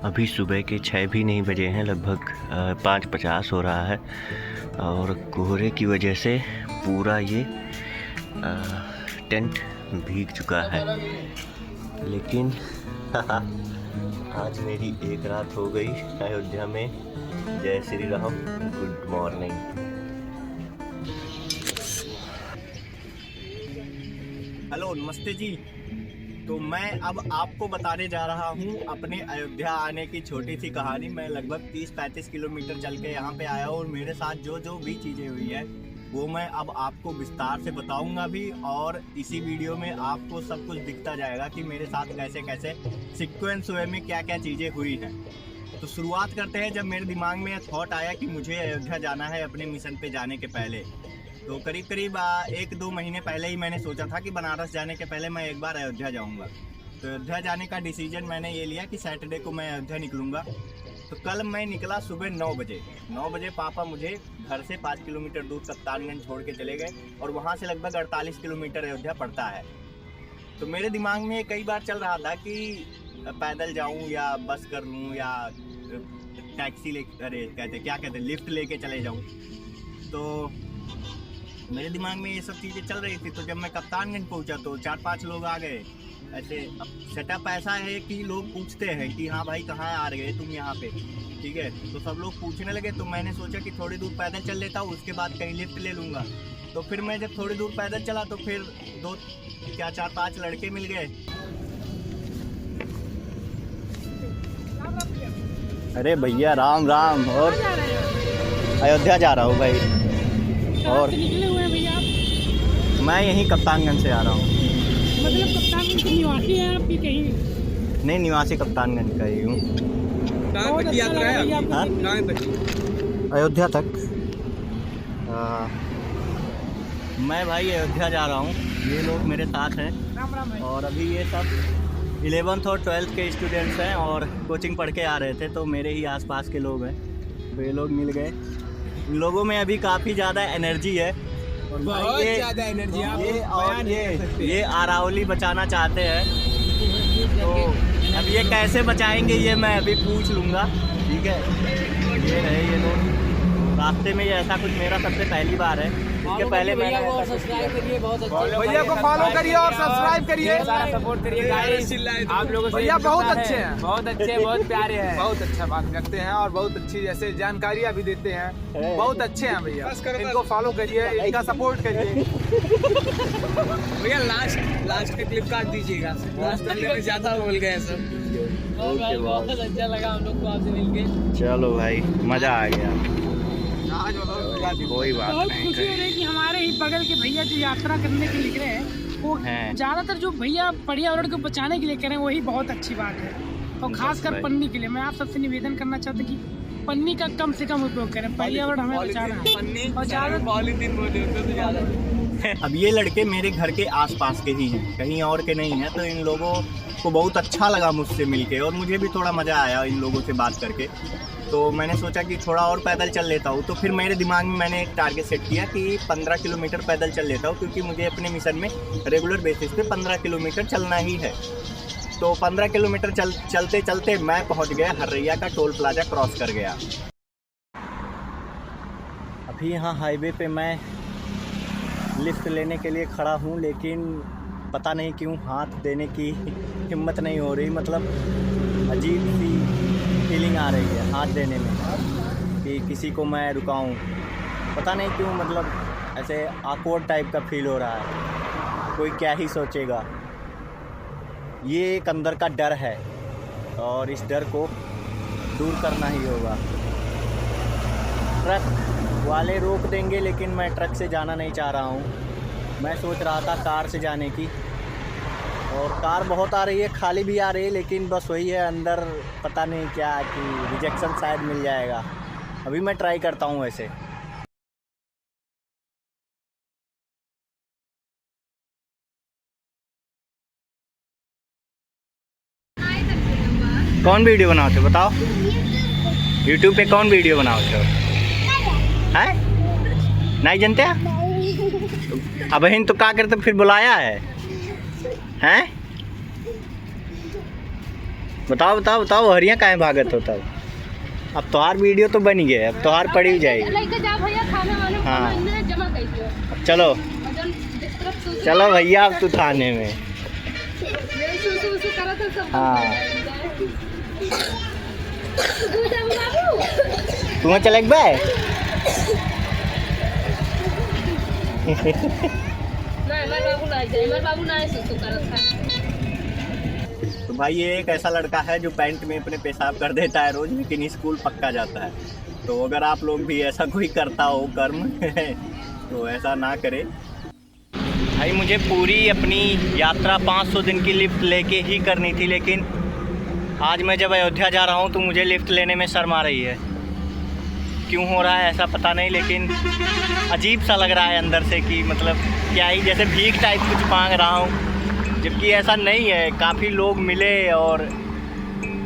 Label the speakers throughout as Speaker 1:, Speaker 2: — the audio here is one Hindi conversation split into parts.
Speaker 1: अभी सुबह के 6 भी नहीं बजे हैं, लगभग 5:50 हो रहा है और कोहरे की वजह से पूरा ये टेंट भीग चुका है। लेकिन आज मेरी एक रात हो गई अयोध्या में। जय Shri Ram, good morning. Hello, नमस्ते जी। तो मैं अब आपको बताने जा रहा हूँ अपने अयोध्या आने की छोटी सी कहानी। मैं लगभग 30-35 किलोमीटर चल के यहाँ पे आया हूँ और मेरे साथ जो भी चीज़ें हुई है वो मैं अब आपको विस्तार से बताऊंगा भी, और इसी वीडियो में आपको सब कुछ दिखता जाएगा कि मेरे साथ कैसे कैसे सीक्वेंस हुए में क्या क्या चीज़ें हुई हैं। तो शुरुआत करते हैं। जब मेरे दिमाग में थॉट आया कि मुझे अयोध्या जाना है अपने मिशन पे जाने के पहले, तो करीब 1-2 महीने पहले ही मैंने सोचा था कि बनारस जाने के पहले मैं एक बार अयोध्या जाऊंगा। तो अयोध्या जाने का डिसीजन मैंने ये लिया कि सैटरडे को मैं अयोध्या निकलूंगा। तो कल मैं निकला सुबह 9 बजे। 9 बजे पापा मुझे घर से 5 किलोमीटर दूर कप्तानगंज छोड़ के चले गए और वहाँ से लगभग 48 किलोमीटर अयोध्या पड़ता है। तो मेरे दिमाग में कई बार चल रहा था कि पैदल जाऊँ या बस कर लूँ या टैक्सी कहते लिफ्ट लेके चले जाऊँ। तो मेरे दिमाग में ये सब चीज़ें चल रही थी। तो जब मैं कप्तानगंज पहुंचा तो 4-5 लोग आ गए। ऐसे सेटअप ऐसा है कि लोग पूछते हैं कि हाँ भाई कहाँ आ रहे तुम यहाँ पे, ठीक है। तो सब लोग पूछने लगे। तो मैंने सोचा कि थोड़ी दूर पैदल चल लेता हूँ, उसके बाद कहीं लिफ्ट ले लूँगा। तो फिर मैं जब थोड़ी दूर पैदल चला तो फिर 4-5 लड़के मिल गए। अरे भैया राम राम। और अयोध्या जा रहा हूँ भाई। और
Speaker 2: निकले हुए हैं भैया आप?
Speaker 1: मैं यहीं कप्तानगंज से आ रहा हूँ।
Speaker 2: मतलब कप्तानगंज के निवासी हैं आप कि कहीं?
Speaker 1: नहीं, निवासी कप्तानगंज का ही हूँ। अयोध्या तक मैं भाई अयोध्या जा रहा हूँ। ये लोग मेरे साथ हैं और अभी ये सब 11th और 12th के स्टूडेंट्स हैं और कोचिंग पढ़ के आ रहे थे। तो मेरे ही आसपास के लोग हैं, तो ये लोग मिल गए। इन लोगों में अभी काफ़ी ज़्यादा एनर्जी है और
Speaker 3: बहुत ज़्यादा एनर्जी है।
Speaker 1: ये अरावली बचाना चाहते हैं। तो अब ये कैसे बचाएंगे ये मैं अभी पूछ लूँगा, ठीक है। ये रहे ये लोग रास्ते में। ये ऐसा कुछ मेरा सबसे पहली बार है। इसके पहले
Speaker 2: भैया को सब्सक्राइब करिए, बहुत अच्छा
Speaker 3: भैया को फॉलो करिए और सब्सक्राइब करिए,
Speaker 2: सपोर्ट करिए गाइस।
Speaker 3: आप लोगों से भैया बहुत अच्छे हैं,
Speaker 2: बहुत अच्छे, बहुत प्यारे हैं,
Speaker 3: बहुत अच्छा बात करते हैं और बहुत अच्छी जैसे जानकारियाँ भी देते हैं। बहुत अच्छे हैं भैया, इनको फॉलो करिए, इनका सपोर्ट करिए।
Speaker 4: भैया लास्ट का क्लिप काट दीजिएगा, लास्ट ज्यादा बोल गए सब।
Speaker 2: बहुत अच्छा लगा हम लोग को आपसे मिलके।
Speaker 1: चलो भाई, मज़ा आ गया। कोई बात
Speaker 2: बहुत
Speaker 1: नहीं।
Speaker 2: खुशी हो रही है कि हमारे ही बगल के भैया जो यात्रा करने के लिए निकले हैं वो ज्यादातर जो भैया पर्यावरण को बचाने के लिए करें वही बहुत अच्छी बात है। और खासकर पन्नी के लिए मैं आप सबसे निवेदन करना चाहता हूँ कि पन्नी का कम से कम उपयोग करें। पर्यावरण हमें बचाना है और ज्यादा
Speaker 4: पॉलीथीन बोले तो ज्यादा।
Speaker 1: अब ये लड़के मेरे घर के आसपास के ही हैं, कहीं और के नहीं हैं। तो इन लोगों को बहुत अच्छा लगा मुझसे मिलके और मुझे भी थोड़ा मज़ा आया इन लोगों से बात करके। तो मैंने सोचा कि थोड़ा और पैदल चल लेता हूँ। तो फिर मेरे दिमाग में मैंने एक टारगेट सेट किया कि 15 किलोमीटर पैदल चल लेता हूँ, क्योंकि मुझे अपने मिशन में रेगुलर बेसिस पे 15 किलोमीटर चलना ही है। तो 15 किलोमीटर चलते चलते मैं पहुँच गया हर्रैया का टोल प्लाजा क्रॉस कर गया। अभी यहाँ हाईवे पे मैं लिफ्ट लेने के लिए खड़ा हूँ, लेकिन पता नहीं क्यों हाथ देने की हिम्मत नहीं हो रही। मतलब अजीब सी फीलिंग आ रही है हाथ देने में कि किसी को मैं रुकाऊं। पता नहीं क्यों, मतलब ऐसे ऑकवर्ड टाइप का फील हो रहा है। कोई क्या ही सोचेगा। ये एक अंदर का डर है और इस डर को दूर करना ही होगा। ट्रक वाले रोक देंगे, लेकिन मैं ट्रक से जाना नहीं चाह रहा हूँ। मैं सोच रहा था कार से जाने की, और कार बहुत आ रही है, खाली भी आ रही है, लेकिन बस वही है अंदर पता नहीं क्या कि रिजेक्शन शायद मिल जाएगा। अभी मैं ट्राई करता हूँ वैसे। कौन वीडियो बनाते हो बताओ? यूट्यूब पे कौन वीडियो बनाते हो? हैं? नहीं जानते? अब बहन तो क्या करते फिर बुलाया है? हैं? बताओ बताओ बताओ, हरिया काहे भागत होता है? अब तोहार वीडियो तो बन गया, अब तोहार पड़ी जाएगी। हाँ चलो चलो भैया, अब तू थाने में। हाँ तू चल भाई। तो भाई ये एक ऐसा लड़का है जो पैंट में अपने पेशाब कर देता है रोज, लेकिन स्कूल पक्का जाता है। तो अगर आप लोग भी ऐसा कोई करता हो कर्म तो ऐसा ना करें। भाई मुझे पूरी अपनी यात्रा 500 दिन की लिफ्ट लेके ही करनी थी, लेकिन आज मैं जब अयोध्या जा रहा हूँ तो मुझे लिफ्ट लेने में शर्म आ रही है। क्यों हो रहा है ऐसा पता नहीं, लेकिन अजीब सा लग रहा है अंदर से कि मतलब क्या ही जैसे भीख टाइप कुछ मांग रहा हूँ, जबकि ऐसा नहीं है। काफ़ी लोग मिले और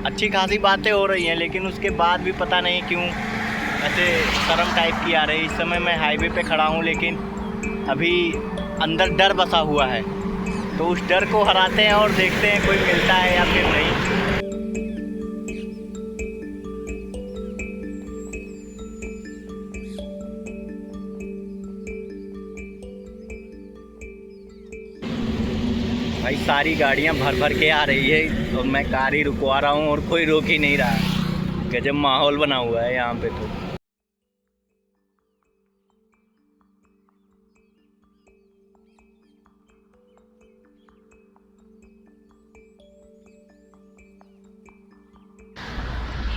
Speaker 1: अच्छी खासी बातें हो रही हैं, लेकिन उसके बाद भी पता नहीं क्यों ऐसे शर्म टाइप की आ रही। इस समय मैं हाईवे पे खड़ा हूँ, लेकिन अभी अंदर डर बसा हुआ है, तो उस डर को हराते हैं और देखते हैं कोई मिलता है या फिर नहीं। भाई सारी गाड़ियां भर भर के आ रही है और मैं कार ही रुकवा रहा हूँ और कोई रोक ही नहीं रहा। गजब माहौल बना हुआ है यहाँ पे तो।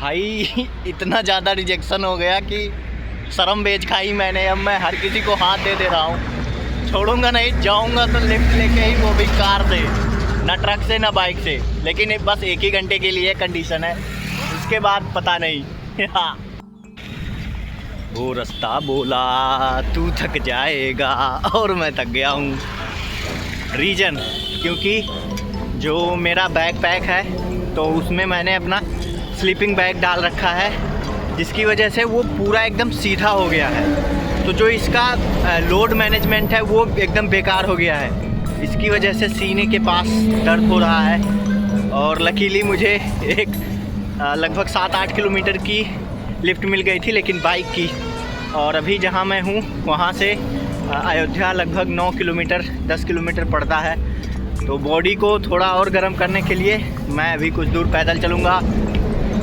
Speaker 1: भाई इतना ज़्यादा रिजेक्शन हो गया कि शर्म बेच खाई मैंने। अब मैं हर किसी को हाथ दे दे रहा हूँ, छोड़ूंगा नहीं, जाऊंगा तो लिफ्ट लेके ही, वो भी कार से, ना ट्रक से ना बाइक से। लेकिन बस 1 ही घंटे के लिए कंडीशन है, उसके बाद पता नहीं। वो रास्ता बोला तू थक जाएगा और मैं थक गया हूँ। रीज़न क्योंकि जो मेरा बैग पैक है तो उसमें मैंने अपना स्लीपिंग बैग डाल रखा है, जिसकी वजह से वो पूरा एकदम सीधा हो गया है। तो जो इसका लोड मैनेजमेंट है वो एकदम बेकार हो गया है। इसकी वजह से सीने के पास दर्द हो रहा है। और लकीली मुझे एक लगभग 7-8 किलोमीटर की लिफ्ट मिल गई थी, लेकिन बाइक की। और अभी जहां मैं हूं वहां से अयोध्या लगभग 9 किलोमीटर 10 किलोमीटर पड़ता है। तो बॉडी को थोड़ा और गर्म करने के लिए मैं अभी कुछ दूर पैदल चलूँगा।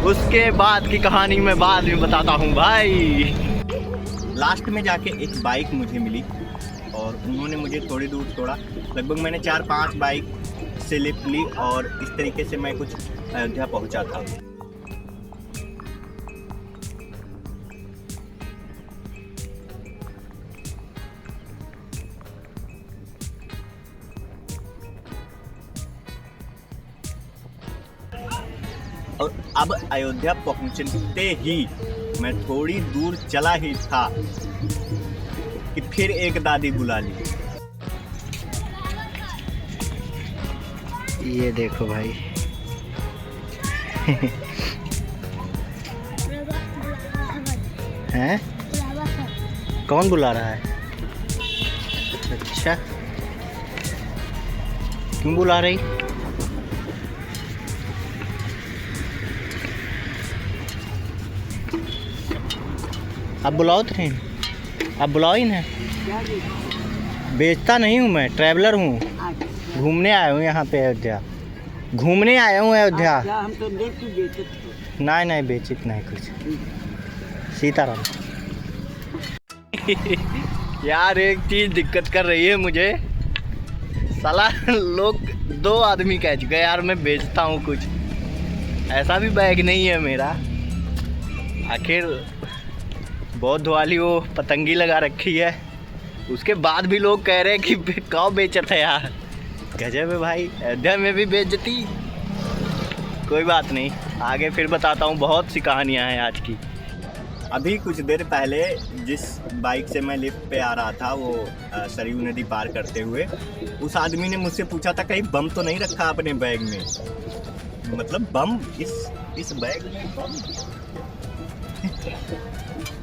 Speaker 1: उसके बाद की कहानी मैं बाद में बताता हूँ भाई। लास्ट में जाके एक बाइक मुझे मिली और उन्होंने मुझे थोड़ी दूर छोड़ा। लगभग मैंने 4-5 बाइक से लिफ्ट ली और इस तरीके से मैं कुछ अयोध्या पहुंचा था। और अब अयोध्या पहुंचते ही मैं थोड़ी दूर चला ही था कि फिर एक दादी बुला ली। ये देखो भाई। हैं? कौन बुला रहा है? अच्छा, क्यों बुला रही? आप बुलाओ तो नहीं, आप बुलाओ ही ना। बेचता नहीं हूँ मैं, ट्रैवलर हूँ, घूमने आया हूँ यहाँ पे अयोध्या, घूमने आया हूँ अयोध्या।
Speaker 5: हम तो
Speaker 1: नहीं नहीं बेचित नहीं कुछ। सीताराम। यार एक चीज़ दिक्कत कर रही है मुझे, साला लोग 2 आदमी कह चुके यार मैं बेचता हूँ कुछ। ऐसा भी बैग नहीं है मेरा। आखिर बौद्ध वाली वो पतंगी लगा रखी है, उसके बाद भी लोग कह रहे हैं कि कौ बेचत है यार। गजब है भाई, अयोध्या में भी बेचती। कोई बात नहीं, आगे फिर बताता हूँ, बहुत सी कहानियाँ हैं आज की। अभी कुछ देर पहले जिस बाइक से मैं लिफ्ट पे आ रहा था, वो सरयू नदी पार करते हुए, उस आदमी ने मुझसे पूछा था कहीं बम तो नहीं रखा अपने बैग में। मतलब बम इस बैग में बम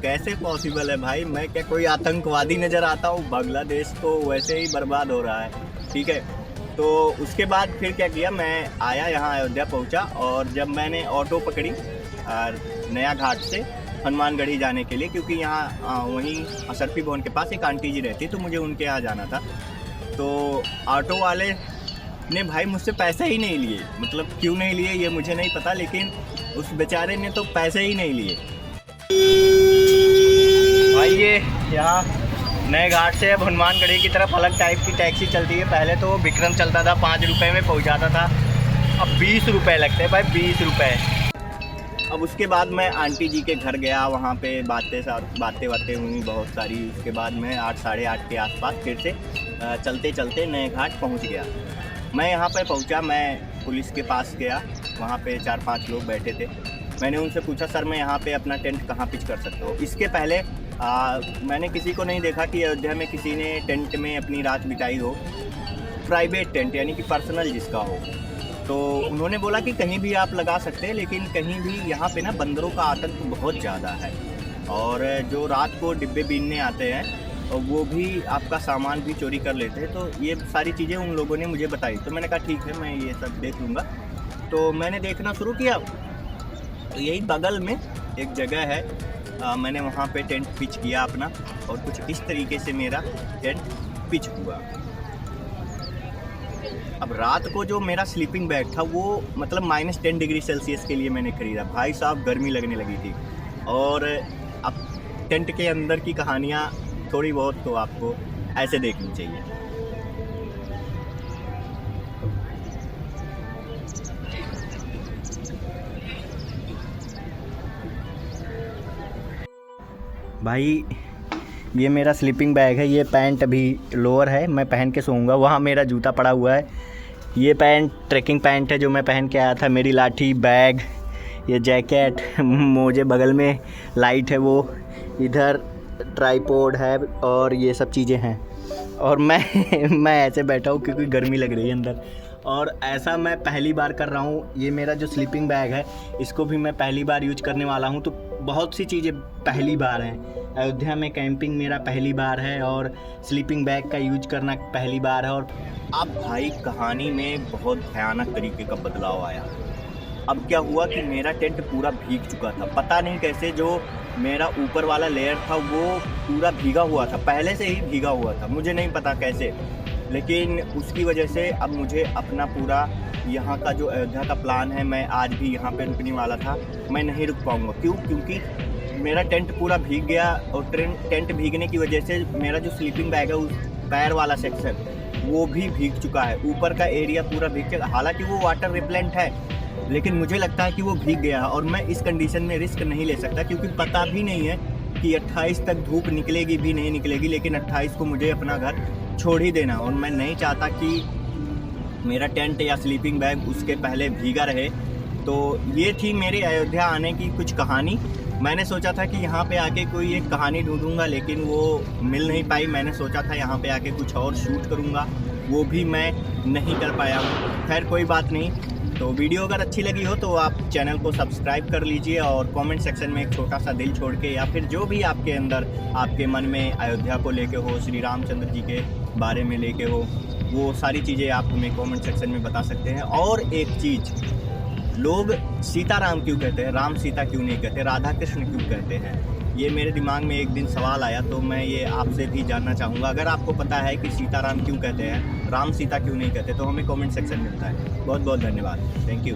Speaker 1: कैसे पॉसिबल है भाई? मैं क्या कोई आतंकवादी नज़र आता हूँ? बांग्लादेश तो वैसे ही बर्बाद हो रहा है, ठीक है। तो उसके बाद फिर क्या किया, मैं आया यहाँ अयोध्या पहुँचा, और जब मैंने ऑटो पकड़ी नया घाट से हनुमानगढ़ी जाने के लिए, क्योंकि यहाँ वहीं असरफी भवन के पास एक आंटी जी रहती, तो मुझे उनके यहाँ जाना था। तो ऑटो वाले ने भाई मुझसे पैसे ही नहीं लिए, मतलब क्यों नहीं लिए ये मुझे नहीं पता, लेकिन उस बेचारे ने तो पैसे ही नहीं लिए। भाई ये यहाँ नए घाट से अब हनुमानगढ़ी की तरफ अलग टाइप की टैक्सी चलती है। पहले तो विक्रम चलता था, 5 रुपये में पहुँचाता था, अब 20 रुपये लगते हैं भाई, 20 रुपये। अब उसके बाद मैं आंटी जी के घर गया, वहाँ पे बातें हुई बहुत सारी। उसके बाद मैं 8 साढ़े 8 के आसपास फिर से चलते चलते नए घाट पहुँच गया। मैं यहाँ पे पहुँचा, मैं पुलिस के पास गया, वहाँ पे 4-5 लोग बैठे थे। मैंने उनसे पूछा, सर मैं यहाँ पे अपना टेंट कहाँ पिच कर सकता हूँ। इसके पहले मैंने किसी को नहीं देखा कि अयोध्या में किसी ने टेंट में अपनी रात बिताई हो, प्राइवेट टेंट यानी कि पर्सनल जिसका हो। तो उन्होंने बोला कि कहीं भी आप लगा सकते हैं, लेकिन कहीं भी यहाँ पे ना बंदरों का आतंक बहुत ज़्यादा है, और जो रात को डिब्बे बीनने आते हैं वो भी आपका सामान भी चोरी कर लेते हैं। तो ये सारी चीज़ें उन लोगों ने मुझे बताई। तो मैंने कहा ठीक है, मैं ये सब देख लूँगा। तो मैंने देखना शुरू किया, तो यही बगल में एक जगह है, मैंने वहाँ पे टेंट पिच किया अपना, और कुछ इस तरीके से मेरा टेंट पिच हुआ। अब रात को जो मेरा स्लीपिंग बैग था वो मतलब -10 डिग्री सेल्सियस के लिए मैंने ख़रीदा। भाई साहब गर्मी लगने लगी थी। और अब टेंट के अंदर की कहानियाँ थोड़ी बहुत तो आपको ऐसे देखनी चाहिए। भाई ये मेरा स्लीपिंग बैग है, ये पैंट अभी लोअर है, मैं पहन के सोऊंगा। वहाँ मेरा जूता पड़ा हुआ है, ये पैंट ट्रैकिंग पैंट है जो मैं पहन के आया था। मेरी लाठी, बैग, ये जैकेट, मोजे बगल में, लाइट है वो, इधर ट्राइपॉड है, और ये सब चीज़ें हैं। और मैं ऐसे बैठा हूँ क्योंकि गर्मी लग रही है अंदर, और ऐसा मैं पहली बार कर रहा हूँ। ये मेरा जो स्लीपिंग बैग है इसको भी मैं पहली बार यूज करने वाला हूँ। तो बहुत सी चीज़ें पहली बार हैं। अयोध्या में कैंपिंग मेरा पहली बार है, और स्लीपिंग बैग का यूज करना पहली बार है। और अब भाई कहानी में बहुत भयानक तरीके का बदलाव आया। अब क्या हुआ कि मेरा टेंट पूरा भीग चुका था, पता नहीं कैसे। जो मेरा ऊपर वाला लेयर था वो पूरा भीगा हुआ था, पहले से ही भीगा हुआ था, मुझे नहीं पता कैसे। लेकिन उसकी वजह से अब मुझे अपना पूरा यहाँ का जो अयोध्या का प्लान है, मैं आज भी यहाँ पे रुकने वाला था, मैं नहीं रुक पाऊँगा। क्यों? क्योंकि मेरा टेंट पूरा भीग गया, और टेंट भीगने की वजह से मेरा जो स्लीपिंग बैग है उस पैर वाला सेक्शन वो भी भीग चुका है। ऊपर का एरिया पूरा भीग चुका, हालांकि वो वाटर रिपेलेंट है, लेकिन मुझे लगता है कि वो भीग गया है। और मैं इस कंडीशन में रिस्क नहीं ले सकता, क्योंकि पता भी नहीं है कि 28 तक धूप निकलेगी भी नहीं निकलेगी, लेकिन 28 को मुझे अपना घर छोड़ ही देना। और मैं नहीं चाहता कि मेरा टेंट या स्लीपिंग बैग उसके पहले भीगा रहे। तो ये थी मेरे अयोध्या आने की कुछ कहानी। मैंने सोचा था कि यहाँ पे आके कोई एक कहानी ढूंढूंगा, लेकिन वो मिल नहीं पाई। मैंने सोचा था यहाँ पे आके कुछ और शूट करूँगा, वो भी मैं नहीं कर पाया हूँ। खैर कोई बात नहीं। तो वीडियो अगर अच्छी लगी हो तो आप चैनल को सब्सक्राइब कर लीजिए, और कमेंट सेक्शन में एक छोटा सा दिल छोड़ के, या फिर जो भी आपके अंदर आपके मन में अयोध्या को लेके हो, श्री रामचंद्र जी के बारे में लेके हो, वो सारी चीज़ें आप हमें कमेंट सेक्शन में बता सकते हैं। और एक चीज़, लोग सीताराम क्यों कहते हैं, राम सीता क्यों नहीं कहते, राधा कृष्ण क्यों कहते हैं, ये मेरे दिमाग में एक दिन सवाल आया। तो मैं ये आपसे भी जानना चाहूँगा। अगर आपको पता है कि सीताराम क्यों कहते हैं, राम सीता क्यों नहीं कहते, तो हमें कमेंट सेक्शन में बताएं। बहुत बहुत धन्यवाद, थैंक यू।